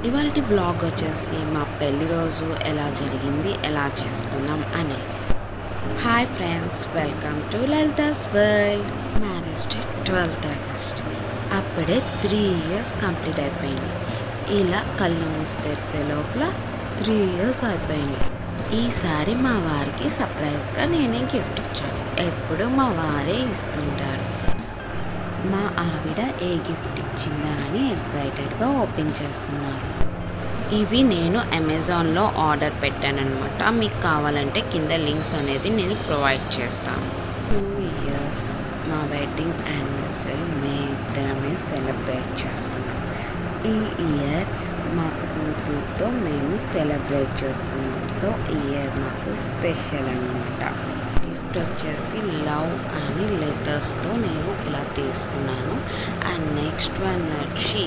ఇవాల్టి వ్లాగ్ వచ్చేసి మా పెళ్లి రోజు ఎలా జరిగింది, ఎలా చేసుకుందాం అని. Hi friends, welcome to Lalitha's world. Marriage day 12th August. అప్పుడే 3 years కంప్లీట్ అయిపోయినాయి. ఇలా కళ్ళు మూసి తెరిసే లోపల 3 years అయిపోయినాయి. ఈసారి మా వారికి సర్ప్రైజ్గా నేనే గిఫ్ట్ ఇచ్చాను. ఎప్పుడు మా వారే ఇస్తుంటారు. మా ఆవిడ ఏ గిఫ్ట్ ఇచ్చిందా అని ఎగ్జైటెడ్గా ఓపెన్ చేస్తున్నారు. ఇవి నేను అమెజాన్లో ఆర్డర్ పెట్టానమాట. మీకు కావాలంటే కింద లింక్స్ అనేది నేను ప్రొవైడ్ చేస్తాను. 2 years మా వెడ్డింగ్ యానివర్సరీ మేమిద్దరమే సెలబ్రేట్ చేసుకున్నాం. ఈ ఇయర్ మా కూతురుతో మేము సెలబ్రేట్ చేసుకున్నాం. సో ఈ ఇయర్ మాకు స్పెషల్ అన్నమాట. గిఫ్ట్ వచ్చేసి లవ్ అని లెటర్స్తో నేను ఇలా తీసుకున్నాను. అండ్ నెక్స్ట్ వన్ వచ్చి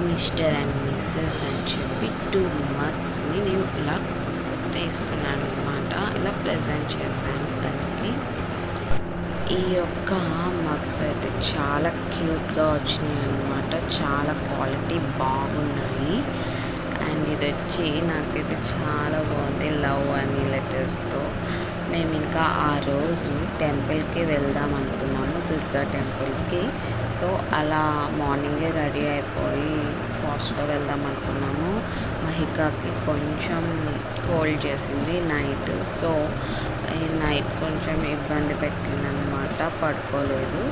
మిస్టర్ అండ్ మిస్సెస్ అని చెప్పి 2 mugsని నేను ఇలా తీసుకున్నాను అనమాట. ఇలా ప్రెజెంట్ చేశాను తనకి. ఈ యొక్క మగ్స్ అయితే చాలా క్యూట్గా వచ్చినాయి అనమాట. చాలా క్వాలిటీ బాగున్నాయి. అండ్ ఇది వచ్చి నాకైతే చాలా బాగుంది, లవ్ అని లెటర్స్తో. మేము ఇంకా ఆ రోజు టెంపుల్కి వెళ్దాం అనుకున్నాము, దుర్గా టెంపుల్కి. సో అలా మార్నింగే రెడీ అయిపోయి ఫాస్ట్గా వెళ్దాం అనుకున్నాము. మహికాకి కొంచెం కోల్డ్ చేసింది నైట్. సో ఈ నైట్ కొంచెం ఇబ్బంది పెట్టిందనమాట, పడుకోలేదు.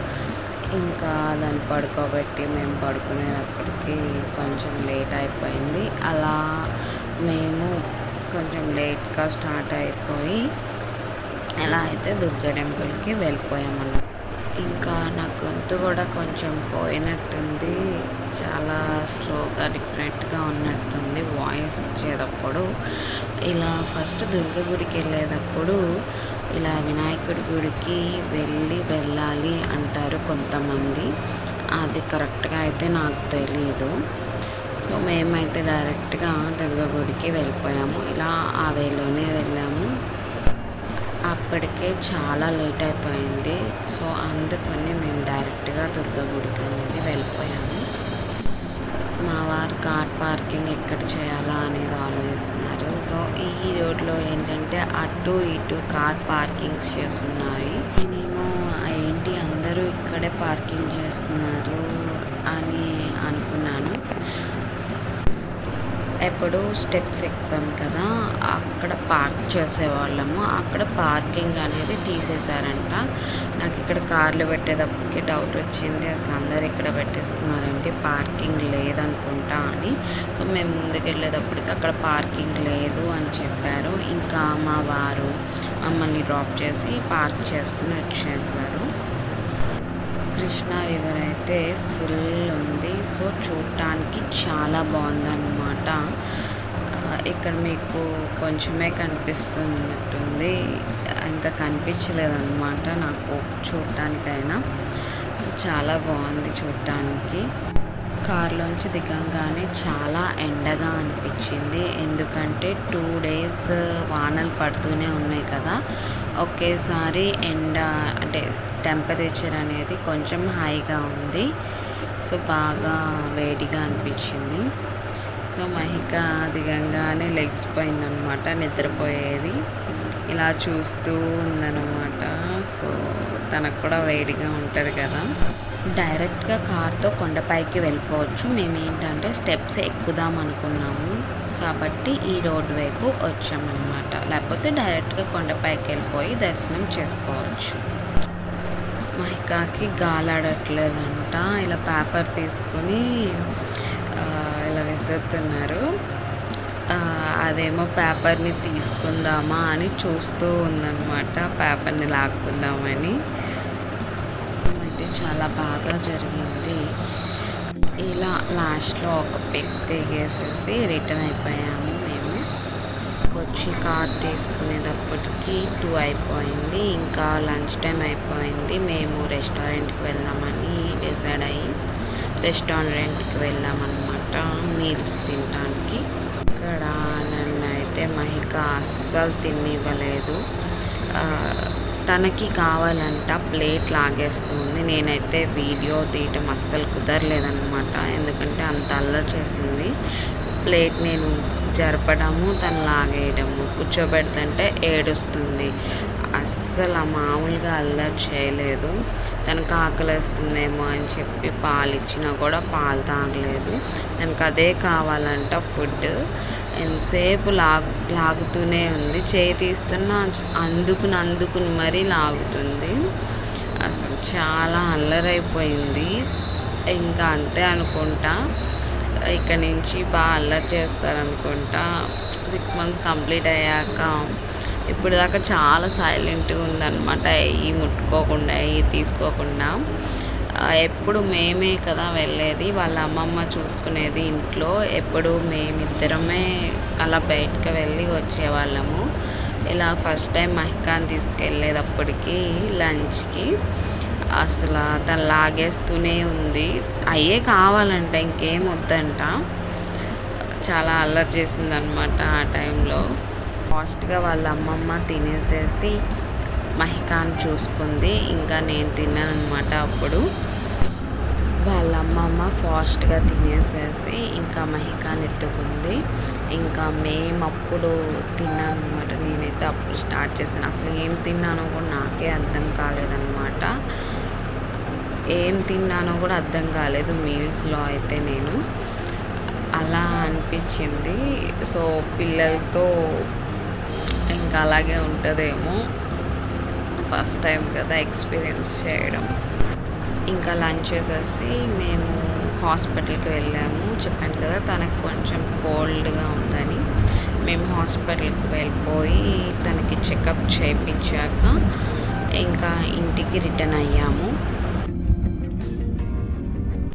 ఇంకా దాన్ని పడుకోబెట్టి మేము పడుకునేటప్పటికి కొంచెం లేట్ అయిపోయింది. అలా మేము కొంచెం లేట్గా స్టార్ట్ అయిపోయి ఎలా అయితే దుర్గా టెంపుల్కి వెళ్ళిపోయామన్నమాట. ఇంకా నా గొంతు కూడా కొంచెం పోయినట్టుంది, చాలా స్లోగా డిఫరెంట్గా ఉన్నట్టుంది వాయిస్ ఇచ్చేటప్పుడు. ఇలా ఫస్ట్ దుర్గ గుడికి వెళ్ళేటప్పుడు ఇలా వినాయకుడి గుడికి వెళ్ళాలి అంటారు కొంతమంది. అది కరెక్ట్గా అయితే నాకు తెలీదు. సో మేమైతే డైరెక్ట్గా దుర్గ గుడికి వెళ్ళిపోయాము. ఇలా ఆ వేలోనే వెళ్ళాము. అప్పటికే చాలా లేట్ అయిపోయింది. సో అందుకని మేము డైరెక్ట్గా దుర్గ గుడికి అనేది వెళ్ళిపోయాము. మా వారు కార్ పార్కింగ్ ఎక్కడ చేయాలా అనేది ఆలోచిస్తున్నారు. సో ఈ రోడ్లో ఏంటంటే అటు ఇటు కార్ పార్కింగ్స్ చేస్తున్నాయి. నేనేమో ఏంటి అందరూ ఇక్కడే పార్కింగ్ చేస్తున్నారు అని అనుకున్నాను. ఎప్పుడు స్టెప్స్ ఎక్కుతాం కదా, అక్కడ పార్క్ చేసేవాళ్ళము. అక్కడ పార్కింగ్ అనేది తీసేశారంట. నాకు ఇక్కడ కార్లు పెట్టేటప్పటికి డౌట్ వచ్చింది, అసలు అందరు ఇక్కడ పెట్టేస్తున్నారంటే పార్కింగ్ లేదనుకుంటా అని. సో మేము ముందుకు వెళ్ళేటప్పటికి అక్కడ పార్కింగ్ లేదు అని చెప్పారు. ఇంకా మా వారు మమ్మల్ని డ్రాప్ చేసి పార్క్ చేసుకుని వచ్చేవారు. కృష్ణా రివర్ అయితే ఫుల్ ఉంది. సో చూడటానికి చాలా బాగుందన్నమాట. ఇక్కడ మీకు కొంచెమే కనిపిస్తున్నట్టుంది, ఇంకా కనిపించలేదన్నమాట నాకు చూడటానికైనా. చాలా బాగుంది చూడటానికి. కారులోంచి దిగంగానే చాలా ఎండగా అనిపించింది. ఎందుకంటే 2 days వానలు పడుతూనే ఉన్నాయి కదా, ఒకేసారి ఎండ అంటే టెంపరేచర్ అనేది కొంచెం హైగా ఉంది. సో బాగా వేడిగా అనిపించింది. సో మహిక దిగంగానే లెగ్స్ పోయిందనమాట, నిద్రపోయేది. ఇలా చూస్తూ ఉందన్నమాట. సో తనకు కూడా వేడిగా ఉంటుంది కదా. డైరెక్ట్గా కార్తో కొండపైకి వెళ్ళిపోవచ్చు. మేము ఏంటంటే స్టెప్స్ ఎక్కుదాం అనుకున్నాము కాబట్టి ఈ రోడ్ వైపు వచ్చామన్నమాట. లేకపోతే డైరెక్ట్గా కొండపైకి వెళ్ళిపోయి దర్శనం చేసుకోవచ్చు. మహికాకి గాలాడట్లేదంట. ఇలా పేపర్ తీసుకుని ఇలా విసురుతున్నారు. అదేమో పేపర్ని తీసుకుందామా అని చూస్తూ ఉందన్నమాట, పేపర్ని లాక్కుందామని. అయితే చాలా బాగా జరిగింది. ఇలా లాస్ట్లో ఒక పిక్ దిగేసేసి రిటర్న్ అయిపోయాము. మేము వచ్చి కార్ తీసుకునేటప్పటికి 2 అయిపోయింది. ఇంకా లంచ్ టైం అయిపోయింది. మేము రెస్టారెంట్కి వెళ్దామని డిసైడ్ అయ్యి రెస్టారెంట్కి వెళ్ళామన్నమాట మీల్స్ తినడానికి. ఇక్కడ నన్ను అయితే మహిక అస్సలు తినివ్వలేదు. తనకి కావాలంట ప్లేట్ లాగేస్తుంది. నేనైతే వీడియో తీయటం అస్సలు కుదరలేదన్నమాట, ఎందుకంటే అంత అల్లరి చేసింది. ప్లేట్ నేను జరపడము, తను లాగేయడము, కూర్చోబెడుతుంటే ఏడుస్తుంది. అస్సలు మామూలుగా అల్లరి చేయలేదు. తనకు ఆకలేస్తుందేమో అని చెప్పి పాలు ఇచ్చినా కూడా పాలు తాగలేదు. తనకు అదే కావాలంట ఫుడ్. ఎంతసేపు లాగుతూనే ఉంది. చేయి తీస్తున్నా అందుకుని మరీ లాగుతుంది. అసలు చాలా అల్లరైపోయింది. ఇంకా అంతే అనుకుంటా. ఇక్కడ నుంచి బాగా అల్లరి చేస్తారనుకుంటా. 6 months కంప్లీట్ అయ్యాక ఇప్పుడు దాకా చాలా సైలెంట్గా ఉందన్నమాట. అవి ముట్టుకోకుండా, అవి తీసుకోకుండా. ఎప్పుడు మేమే కదా వెళ్ళేది, వాళ్ళ అమ్మమ్మ చూసుకునేది ఇంట్లో. ఎప్పుడు మేమిద్దరమే అలా బయటకు వెళ్ళి వచ్చేవాళ్ళము. ఇలా ఫస్ట్ టైం మహికాని తీసుకెళ్ళేటప్పటికి లంచ్కి అసలు తను లాగేస్తూనే ఉంది. అయ్యే కావాలంట, ఇంకేం వద్దంట. చాలా అల్లరి చేసిందనమాట ఆ టైంలో. ఫాస్ట్గా వాళ్ళ అమ్మమ్మ తినేసేసి మహికాని చూసుకుంది. ఇంకా నేను తిన్నాను అనమాట. అప్పుడు వాళ్ళ అమ్మమ్మ ఫాస్ట్గా తినేసేసి ఇంకా మహికాని ఎత్తుకుంది. ఇంకా మేము అప్పుడు తిన్నాను అనమాట. నేనైతే అప్పుడు స్టార్ట్ చేశాను. అసలు ఏం తిన్నానో కూడా నాకే అర్థం కాలేదన్నమాట. ఏం తిన్నానో కూడా అర్థం కాలేదు మీల్స్లో అయితే. నేను అలా అనిపించింది. సో పిల్లలతో ఇంకా అలాగే ఉంటుందేమో, ఫస్ట్ టైం కదా ఎక్స్పీరియన్స్ చేయడం. ఇంకా లంచ్ చేసేసి మేము హాస్పిటల్కి వెళ్ళాము. చెప్పాను కదా తనకు కొంచెం కోల్డ్గా ఉందని. మేము హాస్పిటల్కి వెళ్ళిపోయి తనకి చెకప్ చేయించాక ఇంకా ఇంటికి రిటర్న్ అయ్యాము.